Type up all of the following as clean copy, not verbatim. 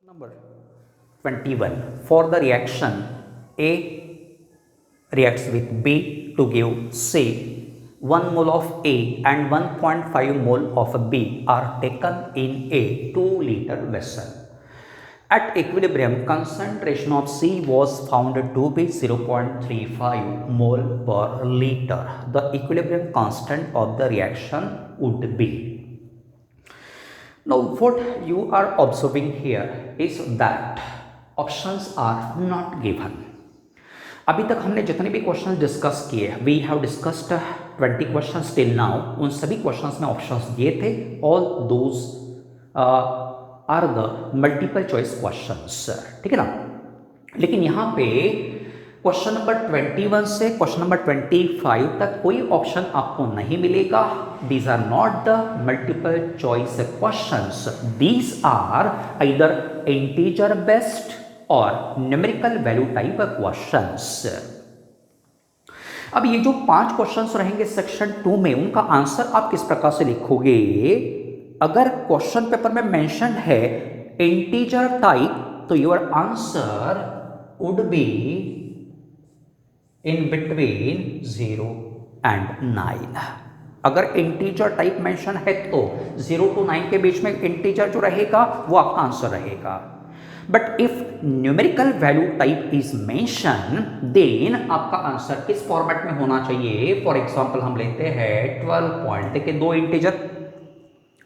Number 21. For the reaction A reacts with B to give C, 1 mole of A and 1.5 mole of B are taken in a 2-liter vessel. At equilibrium, concentration of C was found to be 0.35 mole per liter. The equilibrium constant of the reaction would be. Now what you are observing here is that options are not given. अभी तक हमने जितने भी questions discuss किए, we have discussed 20 questions till now, उन सभी questions में options दिए थे. All those are the multiple choice questions, ठीक है ना. लेकिन यहाँ पे क्वेश्चन नंबर 21 से क्वेश्चन नंबर 25 तक कोई ऑप्शन आपको नहीं मिलेगा. These are not the multiple choice questions. These are either integer based or numerical value type questions. अब ये जो 5 क्वेश्चंस रहेंगे सेक्शन 2 में, उनका आंसर आप किस प्रकार से लिखोगे. अगर क्वेश्चन पेपर में मेंशन है इंटीजर टाइप, तो your answer would be in between 0 and 9. अगर इंटीजर टाइप मेंशन है तो 0 to 9 के बीच में इंटीजर जो रहेगा वो आपका आंसर रहेगा. But if numerical value type is mention, then आपका आंसर किस फॉर्मेट में होना चाहिए. फॉर एग्जांपल हम लेते हैं 12 पॉइंट, देखिए 2 इंटीजर,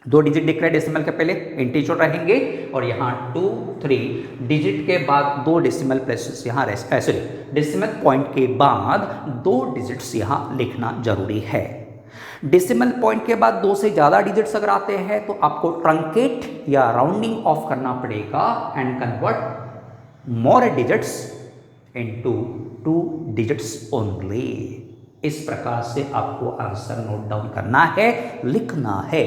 2 डिजिट दिख रहे हैं डेसिमल के पहले, इंटीजर रहेंगे और यहाँ 2 3 डिजिट के बाद 2 डेसिमल प्लेसेस यहाँ सॉरी डेसिमल पॉइंट के बाद 2 डिजिट्स यहाँ लिखना जरूरी है. डेसिमल पॉइंट के बाद 2 से ज़्यादा डिजिट्स अगर आते हैं तो आपको ट्रंकेट या राउंडिंग ऑफ करना पड़ेगा and convert more digits into 2 digits only. इस प्रकार से आपको आंसर नोट डाउन करना है, लिखना है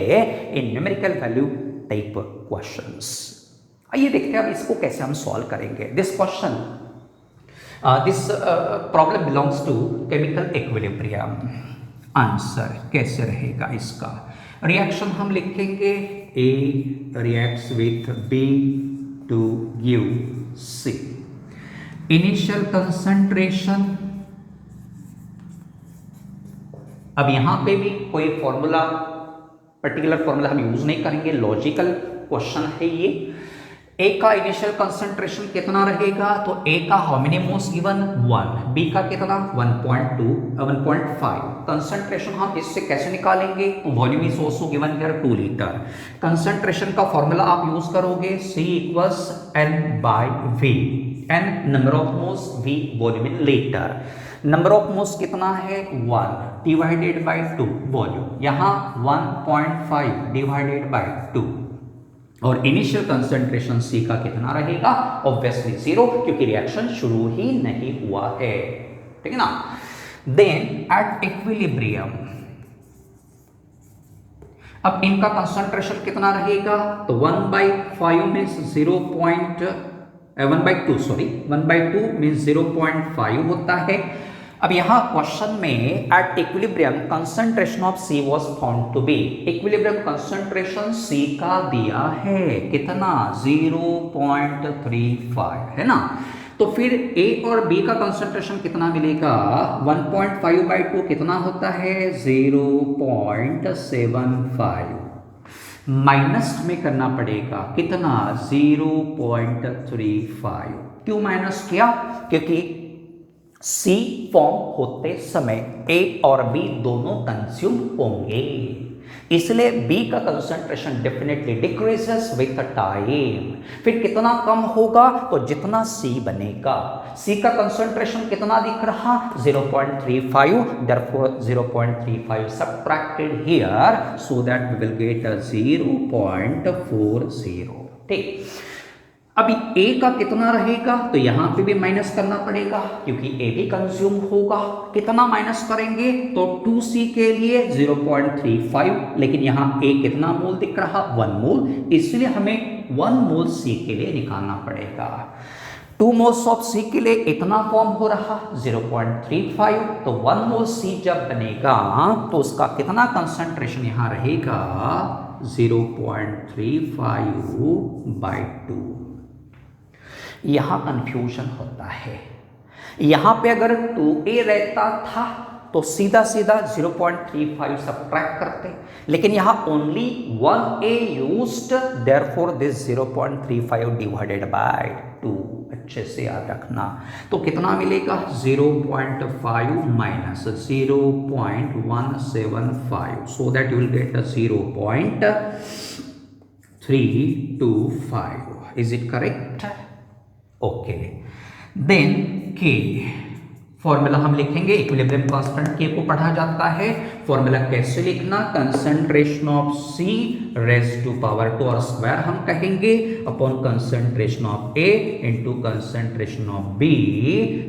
in numerical value type questions. आइए देखते हैं अब इसको कैसे हम सॉल्व करेंगे. This question, this problem belongs to chemical equilibrium. Answer कैसे रहेगा इसका. रिएक्शन हम लिखेंगे A reacts with B to give C. Initial concentration, अब यहां पे भी कोई फॉर्मूला, पर्टिकुलर फॉर्मूला हम यूज नहीं करेंगे, लॉजिकल क्वेश्चन है ये. A का इनिशियल कंसंट्रेशन कितना रहेगा, तो A का how many moles given 1, B का कितना 1.2 1.5. कंसंट्रेशन हम इससे कैसे निकालेंगे, volume is also given here 2 litre. Concentration का फॉर्मूला आप यूज करोगे C equals N/V. N number of moles, V volume in litre. Number of moles कितना है 1 डिवाइडेड बाय 2 वॉल्यूम, यहाँ 1.5 डिवाइडेड बाय 2. और इनिशियल कंसंट्रेशन C का कितना रहेगा, ऑब्वियसली 0, क्योंकि रिएक्शन शुरू ही नहीं हुआ है, ठीक है ना. देन एट इक्विलिब्रियम, अब इनका कंसंट्रेशन कितना रहेगा, तो 1/5 मीन्स 1/2 सॉरी 1/2 मीन्स 0.5 होता है. अब यहां क्वेश्चन में at equilibrium concentration of C was found to be, equilibrium concentration C का दिया है कितना 0.35 है ना. तो फिर A और B का कंसंट्रेशन कितना मिलेगा, 1.5/2 कितना होता है 0.75, माइनस में करना पड़ेगा कितना 0.35. क्यों माइनस किया, क्योंकि C फॉर्म होते समय A और B दोनों कंज्यूम होंगे, इसलिए B का concentration definitely decreases with time. फिर कितना कम होगा, तो जितना C बनेगा. C का कंसंट्रेशन कितना दिख रहा 0.35, therefore 0.35 subtracted here so that we will get a 0.40. ठीक. अभी A का कितना रहेगा, तो यहां पे भी माइनस करना पड़ेगा क्योंकि A भी कंज्यूम होगा. कितना माइनस करेंगे, तो 2C के लिए 0.35, लेकिन यहां A कितना मोल दिख रहा 1 मोल, इसलिए हमें 1 मोल C के लिए निकालना पड़ेगा. 2 मोल्स ऑफ C के लिए इतना फॉर्म हो रहा 0.35, तो 1 मोल C जब बनेगा तो उसका कितना कंसंट्रेशन यहां रहेगा 0.35/2. यहाँ कंफ्यूजन होता है। यहाँ पे अगर 2a रहता था तो सीधा सीधा 0.35 सब्ट्रैक्ट करते, लेकिन यहाँ only 1a used, therefore this 0.35 divided by 2। अच्छे से याद रखना। तो कितना मिलेगा? 0.5 minus 0.175, so that you will get 0.325। Is it correct? Okay, then के फॉर्मूला हम लिखेंगे, इक्विलिब्रियम कांस्टेंट के को पढ़ा जाता है। फॉर्मूला कैसे लिखना? Concentration of C raise to power 2 और स्क्वायर हम कहेंगे upon concentration of A into concentration of B,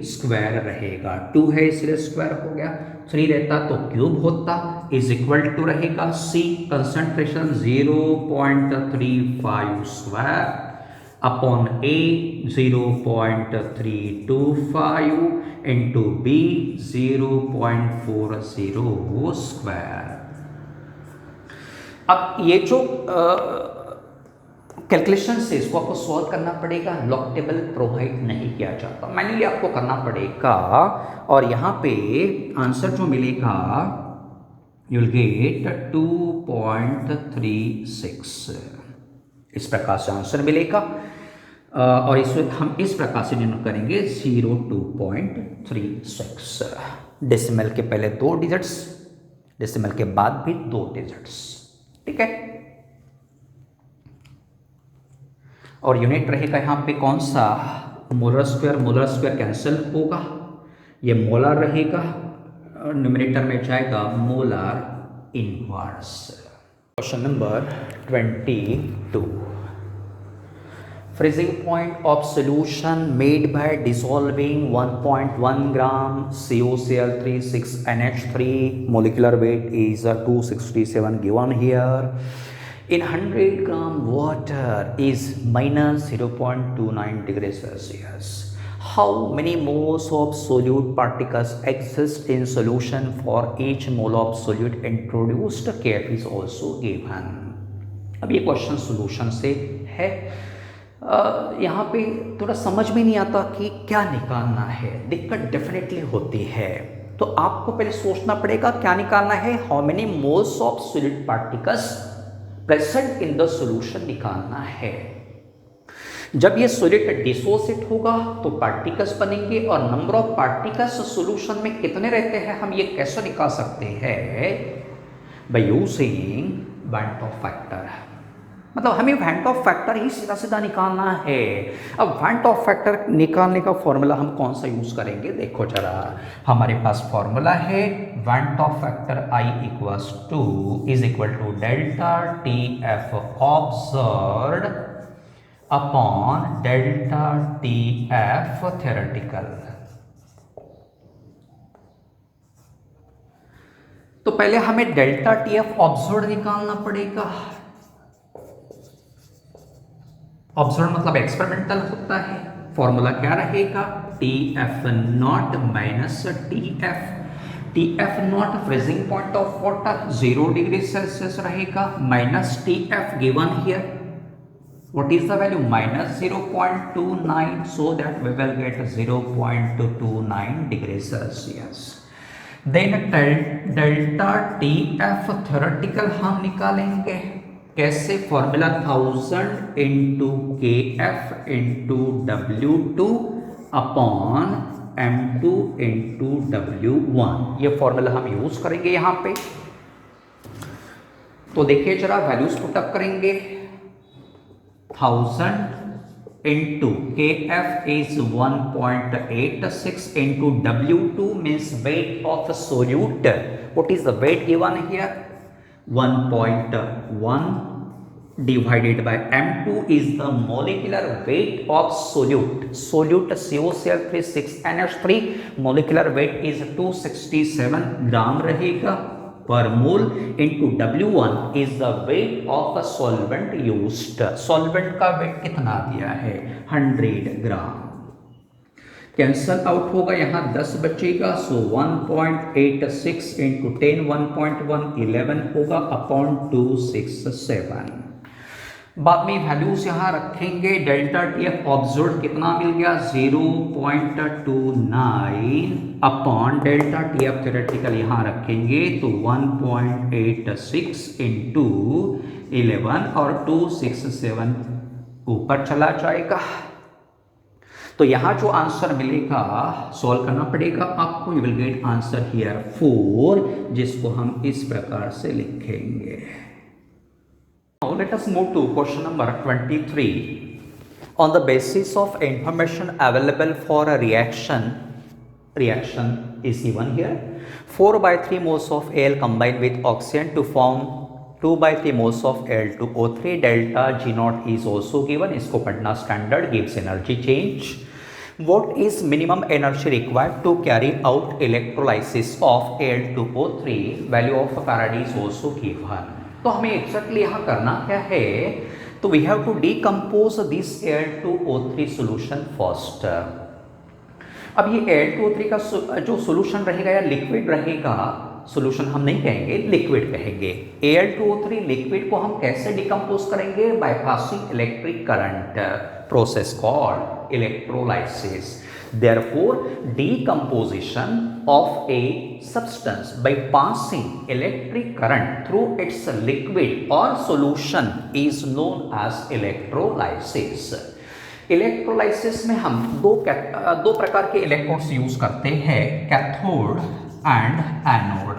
square रहेगा। 2 है इसलिए स्क्वायर हो गया, 3 रहता तो क्यूब होता, इज इक्वल टू रहेगा C concentration 0.35 square upon A 0.325 into B 0.40 square. अब ये जो कैलकुलेशन से इसको आपको सॉल्व करना पड़ेगा, लॉग टेबल प्रोवाइड नहीं किया जाता, मैन्युअली आपको करना पड़ेगा। और यहाँ पे आंसर जो मिलेगा यू विल गेट 2.36, इस प्रकार से आंसर मिलेगा। और इसमें हम इस प्रकार से डिनोट करेंगे 02.36। डेसिमल के पहले 2 डिजिट्स, डेसिमल के बाद भी 2 डिजिट्स, ठीक है। और यूनिट रहेगा यहाँ पे कौन सा? मोलर स्क्वायर कैंसिल होगा, ये मोलर रहेगा, न्यूमरेटर में जाएगा molar inverse. Question number 22, freezing point of solution made by dissolving 1.1 gram CuCl3 6NH3, molecular weight is 267 given here, in 100 gram water is minus 0.29 degrees Celsius. How many moles of solute particles exist in solution for each mole of solute introduced? Kf is also given. अब ये question solution से है। यहाँ पे थोड़ा समझ में नहीं आता कि क्या निकालना है, दिक्कत डेफिनेटली होती है। तो आपको पहले सोचना पड़ेगा क्या निकालना है, how many moles of solid particles present in the solution निकालना है। जब ये सॉलिड डिसोसिएट होगा तो पार्टिकल्स बनेंगे, और नंबर ऑफ पार्टिकल्स सॉल्यूशन में कितने रहते हैं हम ये कैसे निकाल सकते हैं? By using van't Hoff factor. मतलब हमें वैन टॉप फैक्टर ही सीधा सीधा निकालना है। अब वैन टॉप फैक्टर निकालने का फॉर्मूला हम कौन सा यूज करेंगे? देखो जरा, हमारे पास फॉर्मूला है van't Hoff factor I is equal to delta TF observed upon delta TF theoretical. तो पहले हमें डेल्टा TF ऑब्जर्व्ड निकालना पड़ेगा। ऑब्जर्व मतलब एक्सपेरिमेंटल होता है। फॉर्मूला क्या रहेगा? TF not minus TF not freezing point of water 0 degree Celsius रहेगा, minus TF given here, what is the value? Minus 0.29, so that we will get 0.29 degree Celsius. Then delta TF theoretical हम निकालेंगे कैसे? Formula 1000 into KF into W2 upon M2 into W1, ये formula हम use करेंगे यहाँ पे। तो देखिए जरा, वैल्यूज पुटअप करेंगे। 1000 into KF is 1.86 into W2 means weight of solute, what is the wait given here? 1.1 divided by M2 is the molecular weight of solute. Solute CuCl3 6NH3 molecular weight is 267 ग्राम रहेगा पर मोल, into W1 is the weight of a solvent used. Solvent का wait कितना दिया है? 100 ग्राम। Cancel out होगा, यहाँ 10 बचेगा, सो 1.86 into 10 1.1 11 होगा अपॉन 267। बाद में वैल्यूज यहाँ रखेंगे, डेल्टा टी एफ ऑब्जर्व कितना मिल गया 0.29 upon delta T F theoretical यहाँ रखेंगे तो 1.86 इंटू 11 और 267 ऊपर चला जाएगा। तो यहाँ जो आंसर मिलेगा सॉल्व करना पड़ेगा आपको, you will get answer here 4, जिसको हम इस प्रकार से लिखेंगे। Now let us move to question number 23. On the basis of information available for a reaction is given here. 4/3 moles of Al combined with oxygen to form 2/3 moles of Al2O3. Delta G0 is also given. इसको पढ़ना standard, gives energy change. What is minimum energy required to carry out electrolysis of Al2O3? Value of Faraday is also given. तो हमें exactly यहाँ करना क्या है, तो we have to decompose this Al2O3 solution first. अब ये Al2O3 का जो सॉल्यूशन रहेगा या लिक्विड रहेगा, सॉल्यूशन हम नहीं कहेंगे, लिक्विड कहेंगे। Al2O3 लिक्विड को हम कैसे डिकम्पोज करेंगे, by passing electric current, process called electrolysis. Therefore, decomposition of a substance by passing electric current through its liquid or solution is known as electrolysis. Electrolysis में हम दो प्रकार के इलेक्ट्रोड्स यूज करते हैं, cathode and anode.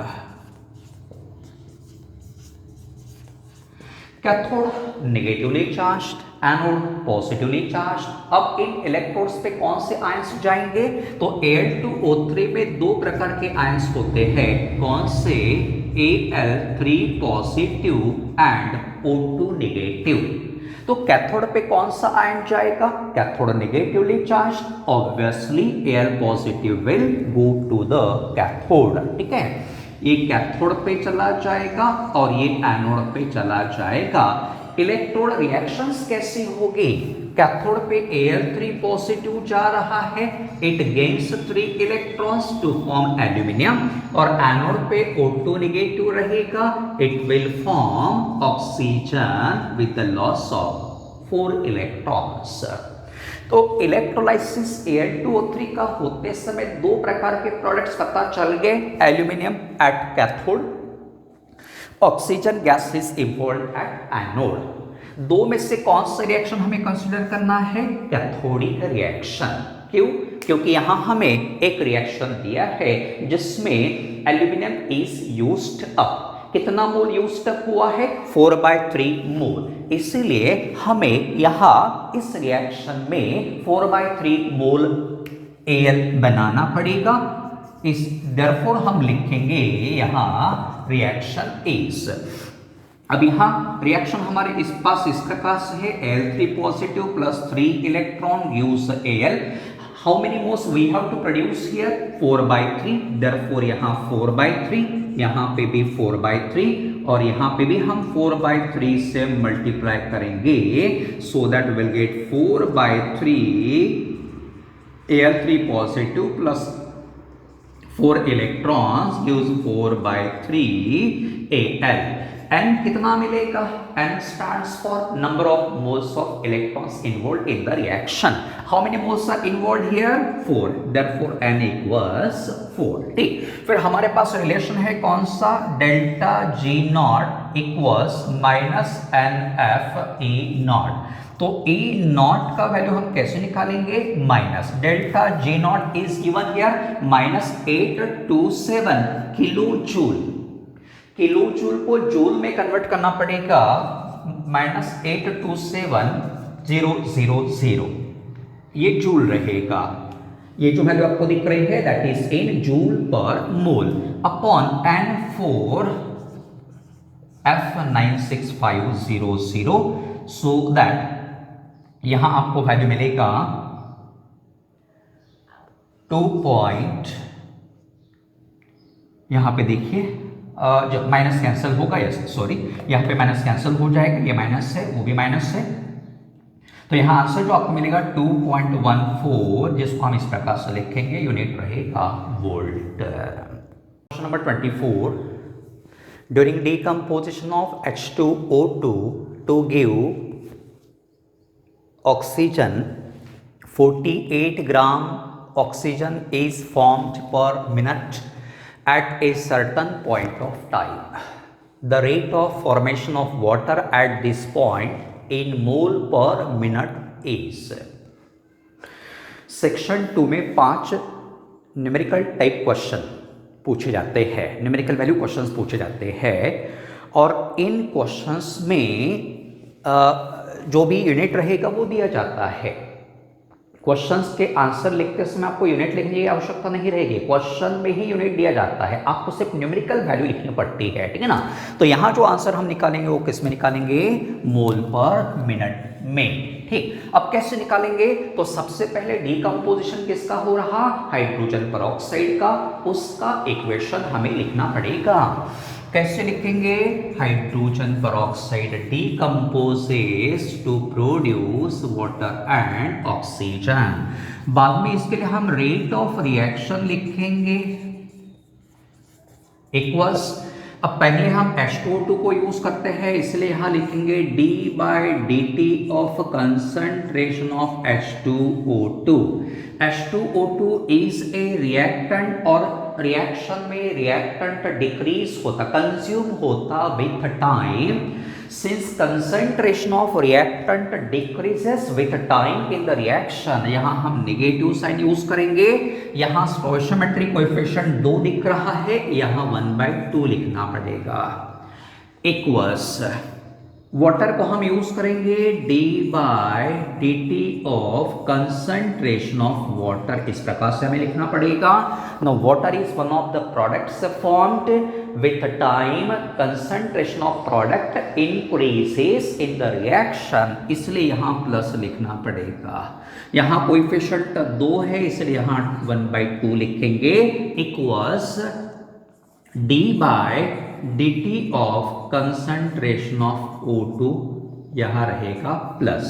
Cathode negatively charged, anode positively charged. अब इन electrodes पे कौन से आयंस जाएंगे, तो Al2O3 में दो प्रकार के आयंस होते हैं, कौन से, Al3 positive and O2 negative. तो कैथोड पे कौन सा आयन जाएगा, cathode negatively charged, obviously Al positive will go to the cathode, ठीक है। ये कैथोड पे चला जाएगा और ये एनोड पे चला जाएगा। इलेक्ट्रोड रिएक्शंस कैसी होगी, कैथोड पे Al3 पॉजिटिव जा रहा है, it gains 3 electrons to form aluminium, और एनोड पे O2 नेगेटिव रहेगा, it will form oxygen with the loss of 4 electrons. तो इलेक्ट्रोलाइसिस Al2O3 का होते समय दो प्रकार के प्रोडक्ट्स पता चल गए, aluminium at cathode, oxygen gas is involved at anode. दो में से कौन सा रिएक्शन हमें कंसीडर करना है, कैथोडिक रिएक्शन। क्यों, क्योंकि यहां हमें एक रिएक्शन दिया है जिसमें एल्यूमिनियम इज यूज्ड अप। कितना मोल यूज्ड अप हुआ है, 4/3 मोल। इसीलिए हमें यहां इस रिएक्शन में 4/3 मोल Al बनाना पड़ेगा। इस देयरफॉर हम लिखेंगे यहां रिएक्शन इज। अब यहां रिएक्शन हमारे इस पास इस प्रकार से है, Al3 positive plus 3 electron gives Al। How many moles we have to produce here, 4/3, therefore यहां 4/3, यहां पे भी 4/3 और यहां पे भी हम 4/3 से मल्टीप्लाई करेंगे, so that will get 4/3 Al3 positive plus 4 electrons gives 4/3 Al। n कितना मिलेगा, n stands for number of moles of electrons involved in the reaction. How many moles are involved here, 4, therefore n equals 4। ठीक, फिर हमारे पास relation है कौन सा, delta G0 equals minus NF E0। तो E0 का वैल्यू हम कैसे निकालेंगे, minus delta G0 is given here -827 kilo joule. Kilo joule को जूल में कन्वर्ट करना पड़ेगा, -827,000, ये जूल रहेगा। ये जो वैल्यू आपको दिख रही है दैट इज इन जूल पर mole upon N4 F96500, so that यहां आपको वैल्यू मिलेगा 2 यहां पे देखिए जब माइनस कैंसिल होगा, यस सॉरी यहाँ पे माइनस कैंसिल हो जाएगा, ये माइनस है वो भी माइनस है, तो यहाँ आंसर जो आपको मिलेगा 2.14, जिसको हम इस प्रकार से लिखेंगे, यूनिट रहेगा volt. Question number 24, during decomposition of H2O2 to give oxygen, 48 gram oxygen is formed per minute at a certain point of time. The rate of formation of water at this point in mole per minute is. Section 2 में 5 numerical type question पूछे जाते हैं, numerical value questions पूछे जाते हैं, और इन questions में जो भी यूनिट रहेगा वो दिया जाता है। क्वेश्चंस के आंसर लिखते समय आपको यूनिट लिखने की आवश्यकता नहीं रहेगी, क्वेश्चन में ही यूनिट दिया जाता है, आपको सिर्फ न्यूमेरिकल वैल्यू लिखनी पड़ती है, ठीक है ना। तो यहाँ जो आंसर हम निकालेंगे वो किस में निकालेंगे, मोल पर मिनट में, ठीक। अब कैसे निकालेंगे, तो सबसे पहले डीकंपोजिशन किसका हो रहा, हाइड्रोजन पेरोक्साइड का, उसका इक्वेशन हमें लिखना पड़ेगा। कैसे लिखेंगे, hydrogen peroxide decomposes to produce water and oxygen. बाद में इसके लिए हम रेट ऑफ रिएक्शन लिखेंगे इक्वल्स, अब पहले हम H2O2 को यूज करते हैं, इसलिए यहां लिखेंगे d/dt of concentration of H2O2। H2O2 is a reactant, और रिएक्शन में रिएक्टेंट डिक्रीज होता, कंज्यूम होता with time. Since concentration of reactant decreases with time in the reaction, यहां हम नेगेटिव साइन यूज करेंगे। यहां स्टोइचियोमेट्रिक कोएफिशिएंट 2 दिख रहा है, यहां 1/2 लिखना पड़ेगा। इक्वल्स वाटर को हम यूज करेंगे d/dt of concentration of water, इस प्रकार से हमें लिखना पड़ेगा। Now water is one of the products formed with time, concentration of product increases in the reaction, इसलिए यहां प्लस लिखना पड़ेगा। यहां कोएफिशिएंट 2 है, इसलिए यहां 1/2 लिखेंगे। Equals d/dt of concentration of O2, यहां रहेगा प्लस।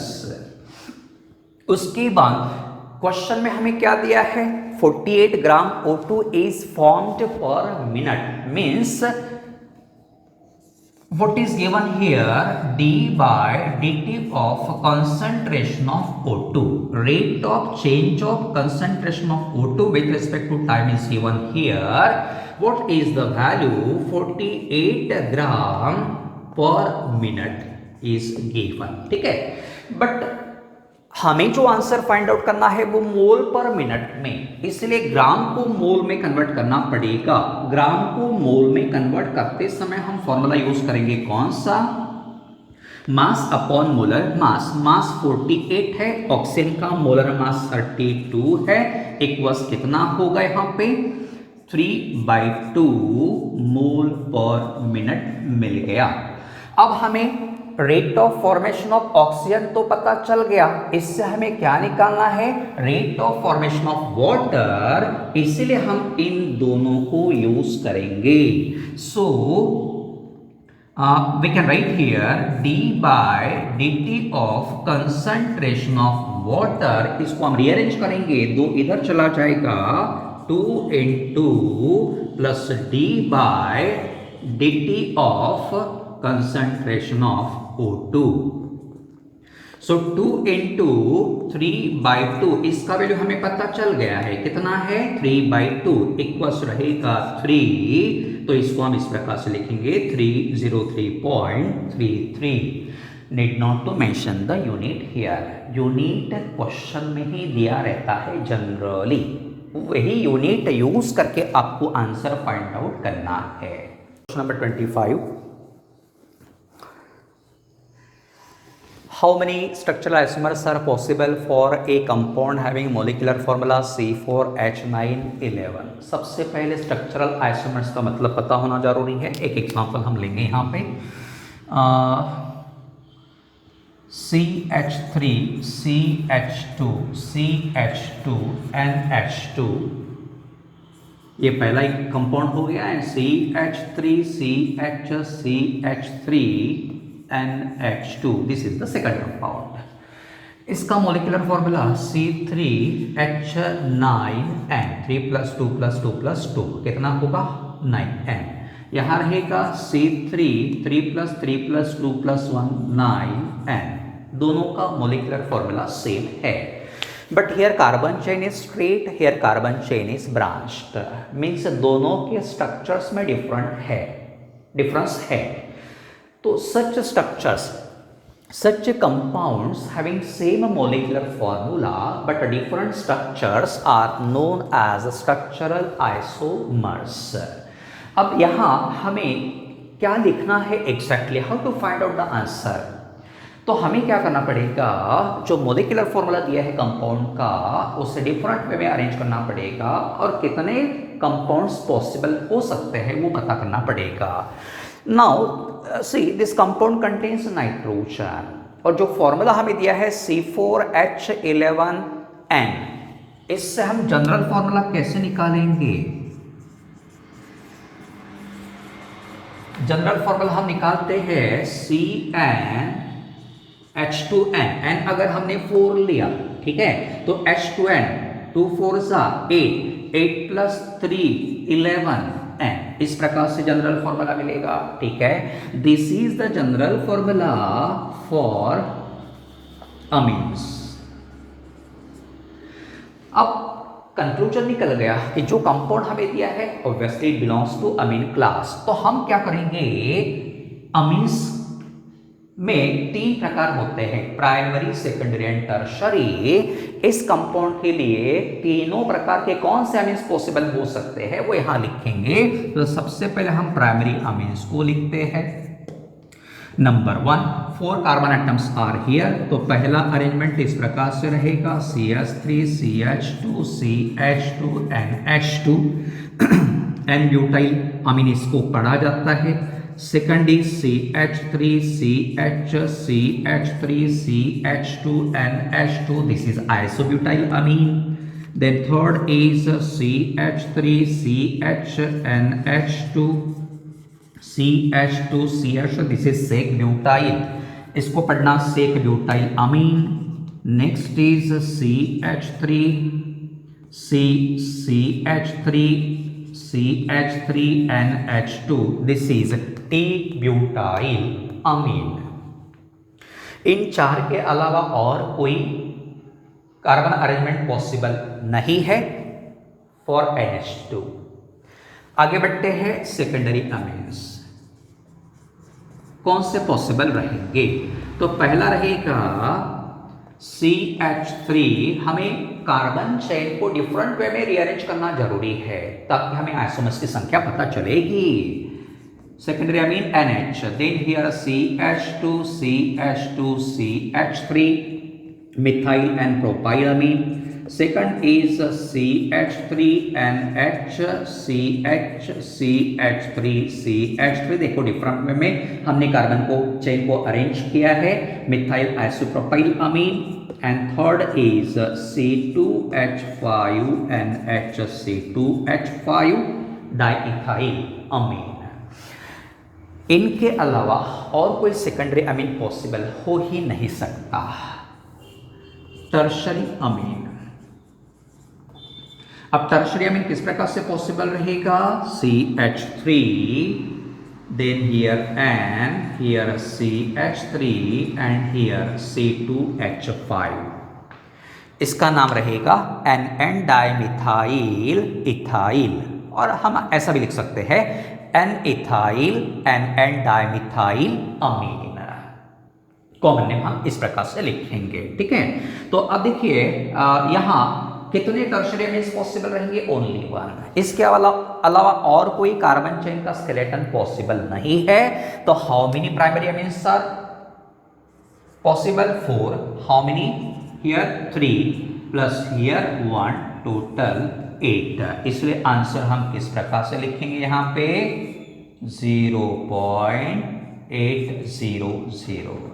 उसके बाद क्वेश्चन में हमें क्या दिया है, 48 ग्राम O2 इज फॉर्म्ड पर minute, means what is given here, d/dt of concentration of O2, rate of change of concentration of O2 with respect to time is given here. What is the value, 48 gram per minute is given, ठीक है। But हमें जो answer find out करना है वो मोल पर minute में, इसलिए ग्राम को मोल में कन्वर्ट करना पड़ेगा। ग्राम को मोल में कन्वर्ट करते समय हम फॉर्मूला यूज करेंगे कौन सा, मास अपॉन मोलर मास। मास 48 है, ऑक्सीजन का मोलर मास 32 है, इक्वल्स कितना होगा यहाँ पे 3/2 मोल पर मिनट मिल गया। अब हमें rate of formation of oxygen तो पता चल गया, इससे हमें क्या निकालना है, rate of formation of water, इसीलिए हम इन दोनों को यूज करेंगे। So we can write here d/dt of concentration of water, इसको हम रीअरेंज करेंगे, 2 इधर चला जाएगा, 2 into plus d/dt of concentration of O2. So 2 into 3/2, इसका वैल्यू हमें पता चल गया है, कितना है 3/2, इक्वल्स रहेगा 3, तो इसको हम इस प्रकार से लिखेंगे 303.33। Need not to mention the unit here, unit question में ही दिया रहता है जनरली, वही यूनिट यूज करके आपको आंसर फाइंड आउट करना है। Question number 25, how many structural isomers are possible for a compound having molecular formula C4H911? सबसे पहले स्ट्रक्चरल आइसोमर्स का मतलब पता होना जरूरी है। एक एग्जांपल हम लेंगे यहाँ पे, CH3 CH2 CH2 NH2, ये पहला एक कंपाउंड हो गया है, CH3 CH CH3 NH2, this is the second compound. इसका मॉलिक्यूलर फॉर्मूला C3H9N, 3 + 2 + 2 + 2 कितना होगा 9N। यहाँ रहेगा C3 3 + 3 + 2 + 1 9N, दोनों का मोलिकुलर फॉर्मूला सेम है, but here carbon chain is straight, here carbon chain is branched, means दोनों के स्ट्रक्चर्स में डिफरेंस है। तो सच structures, such compounds having same molecular formula but different structures are known as structural isomers। अब यहाँ हमें क्या लिखना है exactly, how to find out the answer. तो हमें क्या करना पड़ेगा, जो मोलिकुलर फॉर्मूला दिया है कंपाउंड का उसे डिफरेंट वे में अरेंज करना पड़ेगा और कितने कंपाउंड्स पॉसिबल हो सकते हैं वो पता करना पड़ेगा। Now see this compound contains nitrogen और जो फॉर्मूला हमें दिया है C4H11N, इससे हम जनरल फॉर्मूला कैसे निकालेंगे। जनरल फॉर्मूला हम निकालते हैं CnH2n, n अगर हमने 4 लिया, ठीक है, तो H2n 2 4 8 प्लस 3 11 n, इस प्रकार से जनरल फॉर्मूला मिलेगा। ठीक है, this is the general formula for amines. अब कंक्लूजन निकल गया कि जो कंपाउंड हमें दिया है obviously it belongs to amine class. तो हम क्या करेंगे, अमीन्स में 3 प्रकार होते हैं, प्राइमरी, सेकेंडरी एंड टर्शरी। इस कंपाउंड के लिए तीनों प्रकार के कौन से अमीन्स पॉसिबल हो सकते हैं वो यहां लिखेंगे। तो सबसे पहले हम प्राइमरी अमीन्स को लिखते हैं। Number 1, 4 carbon atoms are here. तो पहला अरेंजमेंट इस प्रकार से रहेगा, CH3 CH2 CH2 NH2 N butyl अमीन इसको पढ़ा जाता है। Second is CH3 CH CH3 CH2 NH2, this is isobutyl amine. Then third is CH3 CH NH2 CH2 CH, this is sec butyl, इसको पढ़ना sec butyl amine. Next is CH3 CH3 CH3 NH2, this is t butyl amine. इन 4 के अलावा और कोई carbon arrangement possible नहीं है for NH2। आगे बढ़ते हैं सेकेंडरी अमीन्स, कौन से पॉसिबल रहेंगे। तो पहला रहेगा CH3, हमें कार्बन चेन को डिफरेंट वे में रीअरेंज करना जरूरी है ताकि हमें आइसोमर्स की संख्या पता चलेगी। Secondary amine NH, then here CH2 CH2 CH3 methyl and propyl amine. Second is CH3 NH CH CH3 CH3, देखो डिफरेंट वे में हमने कार्बन को चेन को अरेंज किया है, methyl isopropyl amine. And third is C2H5 NH C2H5 diethyl amine. इनके अलावा और कोई सेकेंडरी अमीन पॉसिबल हो ही नहीं सकता। टर्शरी अमीन, अब टर्शरी अमीन किस प्रकार से पॉसिबल रहेगा, CH3 then here N, here CH3 and here C2H5, इसका नाम रहेगा NN डाइमिथाइल इथाइल, और हम ऐसा भी लिख सकते हैं N इथाइल NN डाइमिथाइल अमीन। कॉमन नेम हम इस प्रकार से लिखेंगे। ठीक है, तो अब देखिए यहाँ कितने टर्शरी अमीन्स पॉसिबल रहेंगे, ओनली 1। इसके अलावा और कोई कार्बन चेन का स्केलेटन पॉसिबल नहीं है। तो how many primary amines are possible, 4। How many, here 3 plus here 1, total 8। इसलिए आंसर हम इस प्रकार से लिखेंगे यहाँ पे 0.800।